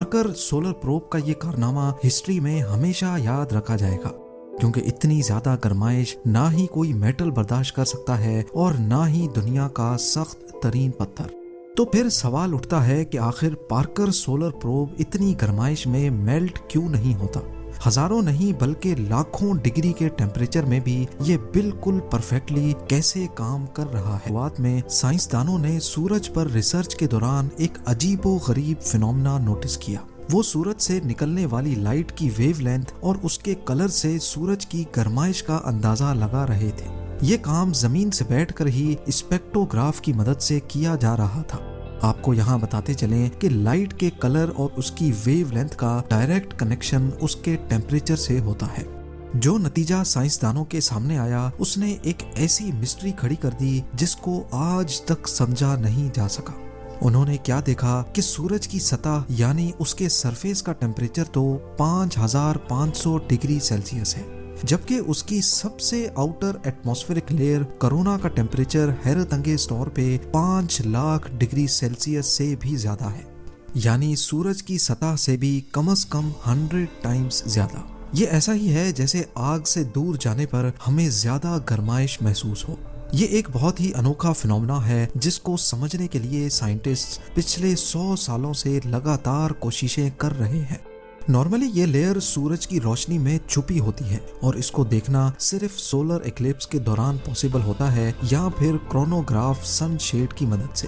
Parker solar probe का ये कारनामा हिस्ट्री में हमेशा याद रखा जाएगा, क्योंकि इतनी ज्यादा गर्माइश ना ही कोई मेटल बर्दाश्त कर सकता है और ना ही दुनिया का सख्त तरीन पत्थर। तो फिर सवाल उठता है कि आखिर पार्कर सोलर प्रोब इतनी गर्माइश में मेल्ट क्यों नहीं होता। हजारों नहीं बल्कि लाखों डिग्री के टेम्परेचर में भी ये बिल्कुल परफेक्टली कैसे काम कर रहा है। शुरुआत में साइंसदानों ने सूरज पर रिसर्च के दौरान एक अजीबो गरीब फिनोमेना नोटिस किया। वो सूरज से निकलने वाली लाइट की वेवलेंथ और उसके कलर से सूरज की गर्माइश का अंदाजा लगा रहे थे। ये काम जमीन से बैठकर ही स्पेक्ट्रोग्राफ की मदद से किया जा रहा था। आपको यहाँ बताते चलें कि लाइट के कलर और उसकी वेवलेंथ का डायरेक्ट कनेक्शन उसके टेम्परेचर से होता है। जो नतीजा साइंसदानों के सामने आया उसने एक ऐसी मिस्ट्री खड़ी कर दी जिसको आज तक समझा नहीं जा सका। उन्होंने क्या देखा कि सूरज की सतह यानी उसके सरफेस का टेम्परेचर तो 5500 डिग्री सेल्सियस है, जबकि उसकी सबसे आउटर एटमॉस्फेरिक लेयर कोरोना का टेम्परेचर हैरत अंगेज तौर पे 5 लाख डिग्री सेल्सियस से भी ज्यादा है, यानी सूरज की सतह से भी कम से कम 100 टाइम्स ज्यादा। ये ऐसा ही है जैसे आग से दूर जाने पर हमें ज्यादा गर्माइश महसूस हो। ये एक बहुत ही अनोखा फिनोमेना है जिसको समझने के लिए साइंटिस्ट पिछले 100 सालों से लगातार कोशिशें कर रहे हैं। नॉर्मली ये लेयर सूरज की रोशनी में छुपी होती है और इसको देखना सिर्फ सोलर एक्लिप्स के दौरान पॉसिबल होता है या फिर क्रोनोग्राफ सनशेड की मदद से।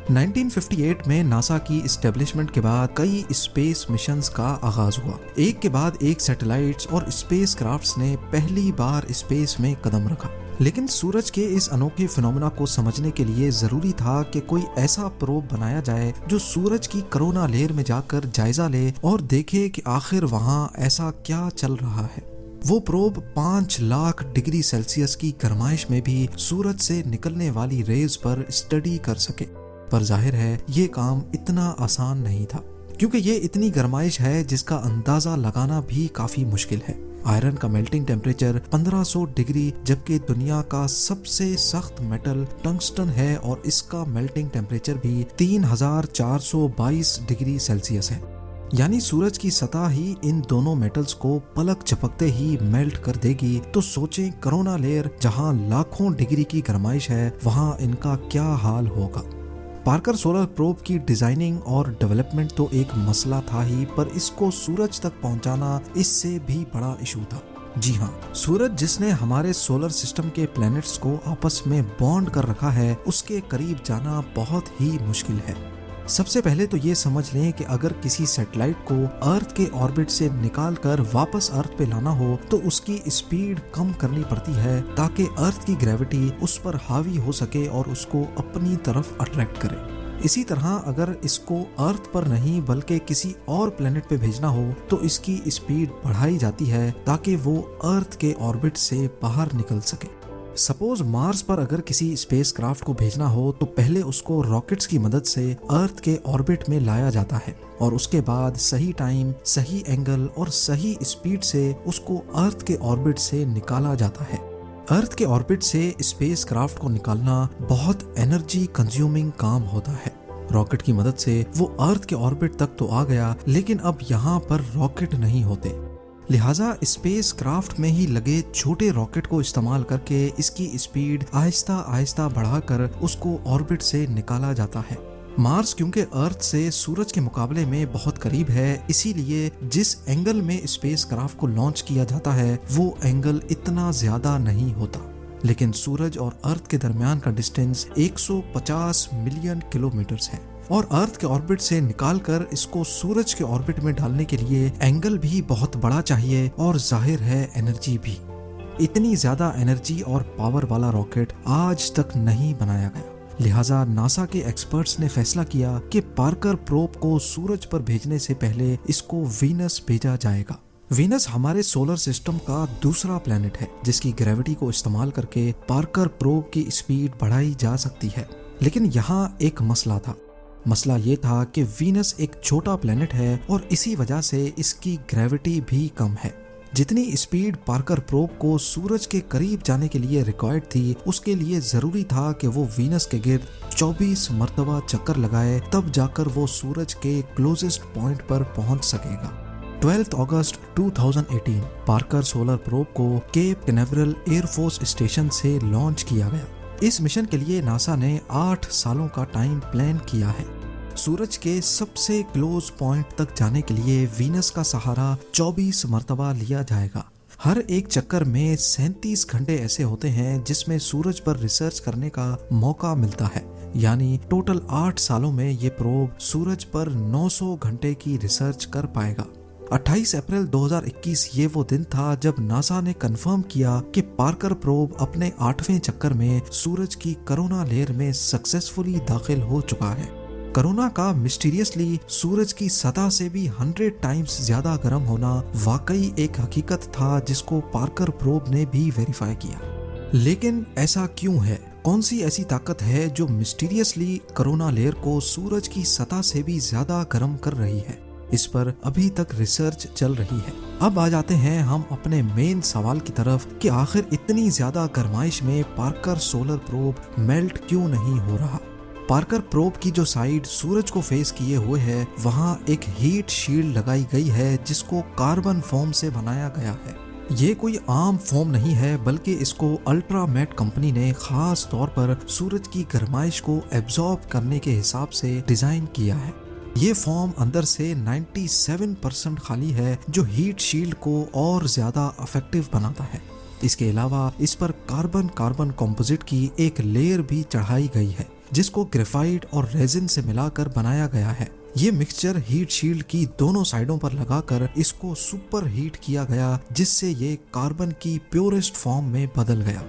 1958 में नासा की एस्टेब्लिशमेंट के बाद कई स्पेस मिशंस का आगाज हुआ। एक के बाद एक सैटेलाइट्स और स्पेस क्राफ्ट्स ने पहली बार स्पेस में कदम रखा। लेकिन सूरज के इस अनोखे फिनोमेना को समझने के लिए जरूरी था कि कोई ऐसा प्रोब बनाया जाए जो सूरज की कोरोना लेयर में जाकर जायजा ले और देखे कि आखिर वहां ऐसा क्या चल रहा है। वो प्रोब 5 लाख डिग्री सेल्सियस की गर्माइश में भी सूरज से निकलने वाली रेज पर स्टडी कर सके। पर जाहिर है ये काम इतना आसान नहीं था, क्योंकि ये इतनी गर्माइश है जिसका अंदाजा लगाना भी काफी मुश्किल है। आयरन का मेल्टिंग टेम्परेचर 1500 डिग्री, जबकि दुनिया का सबसे सख्त मेटल टंगस्टन है और इसका मेल्टिंग टेम्परेचर भी 3422 डिग्री सेल्सियस है। यानी सूरज की सतह ही इन दोनों मेटल्स को पलक झपकते ही मेल्ट कर देगी। तो सोचें कोरोना लेयर जहां लाखों डिग्री की गर्माइश है, वहां इनका क्या हाल होगा। पार्कर सोलर प्रोब की डिजाइनिंग और डेवलपमेंट तो एक मसला था ही, पर इसको सूरज तक पहुंचाना इससे भी बड़ा इशू था। जी हाँ, सूरज जिसने हमारे सोलर सिस्टम के प्लैनेट्स को आपस में बॉन्ड कर रखा है, उसके करीब जाना बहुत ही मुश्किल है। सबसे पहले तो ये समझ लें कि अगर किसी सैटेलाइट को अर्थ के ऑर्बिट से निकाल कर वापस अर्थ पे लाना हो तो उसकी स्पीड कम करनी पड़ती है ताकि अर्थ की ग्रेविटी उस पर हावी हो सके और उसको अपनी तरफ अट्रैक्ट करे। इसी तरह अगर इसको अर्थ पर नहीं बल्कि किसी और प्लेनेट पे भेजना हो तो इसकी स्पीड बढ़ाई जाती है ताकि वो अर्थ के ऑर्बिट से बाहर निकल सके। सपोज मार्स पर अगर किसी स्पेसक्राफ्ट को भेजना हो तो पहले उसको रॉकेट्स की मदद से अर्थ के ऑर्बिट में लाया जाता है और उसके बाद सही टाइम, सही एंगल और सही स्पीड से उसको अर्थ के ऑर्बिट से निकाला जाता है। अर्थ के ऑर्बिट से स्पेसक्राफ्ट को निकालना बहुत एनर्जी कंज्यूमिंग काम होता है। रॉकेट की मदद से वो अर्थ के ऑर्बिट तक तो आ गया, लेकिन अब यहाँ पर रॉकेट नहीं होते, लिहाजा स्पेस क्राफ्ट में ही लगे छोटे रॉकेट को इस्तेमाल करके इसकी स्पीड आहिस्ता आहिस्ता बढ़ाकर उसको ऑर्बिट से निकाला जाता है। मार्स क्योंकि अर्थ से सूरज के मुकाबले में बहुत करीब है, इसीलिए जिस एंगल में स्पेस क्राफ्ट को लॉन्च किया जाता है वो एंगल इतना ज्यादा नहीं होता। लेकिन सूरज और अर्थ के दरमियान का डिस्टेंस 150 मिलियन किलोमीटर्स है और अर्थ के ऑर्बिट से निकालकर इसको सूरज के ऑर्बिट में डालने के लिए एंगल भी बहुत बड़ा चाहिए और जाहिर है एनर्जी भी। इतनी ज्यादा एनर्जी और पावर वाला रॉकेट आज तक नहीं बनाया गया। लिहाजा नासा के एक्सपर्ट्स ने फैसला किया कि पार्कर प्रोब को सूरज पर भेजने से पहले इसको वीनस भेजा जाएगा। वीनस हमारे सोलर सिस्टम का दूसरा प्लेनेट है जिसकी ग्रेविटी को इस्तेमाल करके पार्कर प्रोब की स्पीड बढ़ाई जा सकती है। लेकिन यहाँ एक मसला था। मसला ये था कि वीनस एक छोटा प्लेनेट है और इसी वजह से इसकी ग्रेविटी भी कम है। जितनी स्पीड पार्कर प्रोब को सूरज के करीब जाने के लिए रिक्वायर्ड थी, उसके लिए जरूरी था कि वो वीनस के गिर्द 24 मरतबा चक्कर लगाए, तब जाकर वो सूरज के क्लोजेस्ट पॉइंट पर पहुंच सकेगा। 12 अगस्त 2018 पार्कर सोलर प्रोब को केप कैनावरल एयरफोर्स स्टेशन से लॉन्च किया गया। इस मिशन के लिए नासा ने 8 सालों का टाइम प्लान किया है। सूरज के सबसे क्लोज पॉइंट तक जाने के लिए वीनस का सहारा 24 मरतबा लिया जाएगा। हर एक चक्कर में 37 घंटे ऐसे होते हैं जिसमें सूरज पर रिसर्च करने का मौका मिलता है। यानी टोटल 8 सालों में ये प्रोब सूरज पर 900 घंटे की रिसर्च कर पाएगा। 28 अप्रैल 2021 ये वो दिन था जब नासा ने कंफर्म किया कि पार्कर प्रोब अपने 8वें चक्कर में सूरज की कोरोना लेयर में सक्सेसफुली दाखिल हो चुका है। कोरोना का मिस्टीरियसली सूरज की सतह से भी 100 टाइम्स ज्यादा गर्म होना वाकई एक हकीकत था जिसको पार्कर प्रोब ने भी वेरीफाई किया। लेकिन ऐसा क्यों है? कौन सी ऐसी ताकत है जो मिस्टीरियसली कोरोना लेयर को सूरज की सतह से भी ज्यादा गर्म कर रही है? इस पर अभी तक रिसर्च चल रही है। अब आ जाते हैं हम अपने मेन सवाल की तरफ कि आखिर इतनी ज्यादा गर्माइश में पार्कर सोलर प्रोब मेल्ट क्यों नहीं हो रहा। पार्कर प्रोब की जो साइड सूरज को फेस किए हुए है, वहाँ एक हीट शील्ड लगाई गई है जिसको कार्बन फोम से बनाया गया है। ये कोई आम फोम नहीं है, बल्कि इसको अल्ट्रामेट कंपनी ने खास तौर पर सूरज की गर्माइश को एब्जॉर्ब करने के हिसाब से डिजाइन किया है। ये फोम अंदर से 97% खाली है, जो हीट शील्ड को और ज्यादा इफेक्टिव बनाता है। इसके अलावा इस पर कार्बन कार्बन कंपोजिट की एक लेयर भी चढ़ाई गई है जिसको ग्रेफाइट और रेजिन से मिलाकर बनाया गया है। ये मिक्सचर हीट शील्ड की दोनों साइडों पर लगाकर इसको सुपर हीट किया गया, जिससे ये कार्बन की प्योरेस्ट फॉर्म में बदल गया।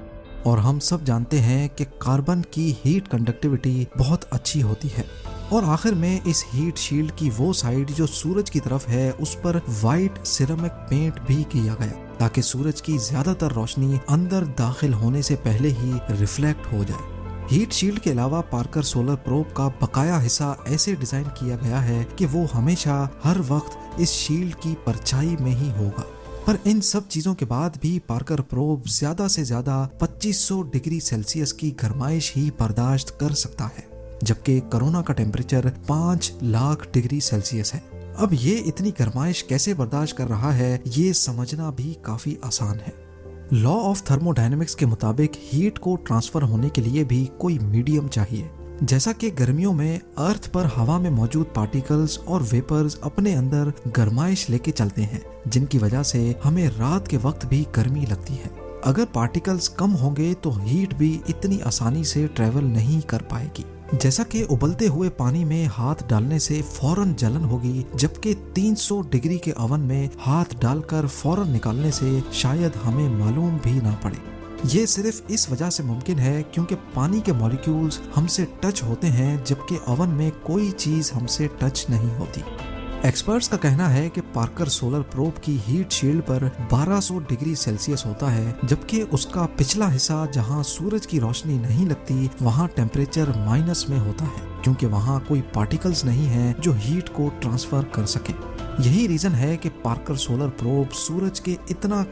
और हम सब जानते हैं कि कार्बन की हीट कंडक्टिविटी बहुत अच्छी होती है। और आखिर में इस हीट शील्ड की वो साइड जो सूरज की तरफ है, उस पर वाइट सिरेमिक पेंट भी किया गया ताकि सूरज की ज्यादातर रोशनी अंदर दाखिल होने से पहले ही रिफ्लेक्ट हो जाए। हीट शील्ड के अलावा पार्कर सोलर प्रोब का बकाया हिस्सा ऐसे डिजाइन किया गया है कि वो हमेशा हर वक्त इस शील्ड की परछाई में ही होगा। पर इन सब चीजों के बाद भी पार्कर प्रोब ज्यादा से ज्यादा 2500 डिग्री सेल्सियस की गर्माइश ही बर्दाश्त कर सकता है, जबकि कोरोना का टेम्परेचर 5 लाख डिग्री सेल्सियस है। अब ये इतनी गर्माइश कैसे बर्दाश्त कर रहा है, ये समझना भी काफी आसान है। लॉ ऑफ थर्मोडायनेमिक्स के मुताबिक हीट को ट्रांसफर होने के लिए भी कोई मीडियम चाहिए। जैसा कि गर्मियों में अर्थ पर हवा में मौजूद पार्टिकल्स और वेपर्स अपने अंदर गर्माइश लेके चलते हैं, जिनकी वजह से हमें रात के वक्त भी गर्मी लगती है। अगर पार्टिकल्स कम होंगे तो हीट भी इतनी आसानी से ट्रेवल नहीं कर पाएगी। जैसा कि उबलते हुए पानी में हाथ डालने से फौरन जलन होगी, जबकि 300 डिग्री के ओवन में हाथ डालकर फौरन निकालने से शायद हमें मालूम भी ना पड़े। ये सिर्फ इस वजह से मुमकिन है क्योंकि पानी के मॉलिक्यूल्स हमसे टच होते हैं, जबकि ओवन में कोई चीज हमसे टच नहीं होती। एक्सपर्ट्स का कहना है कि पार्कर सोलर प्रोब की हीट शील्ड पर 1200 डिग्री सेल्सियस होता है, जबकि उसका पिछला हिस्सा जहां सूरज की रोशनी नहीं लगती, वहां टेम्परेचर माइनस में होता है, क्योंकि वहां कोई पार्टिकल्स नहीं है जो हीट को ट्रांसफर कर सके। यही रीजन है कि पार्कर सोलर प्रोब सूरज के इतना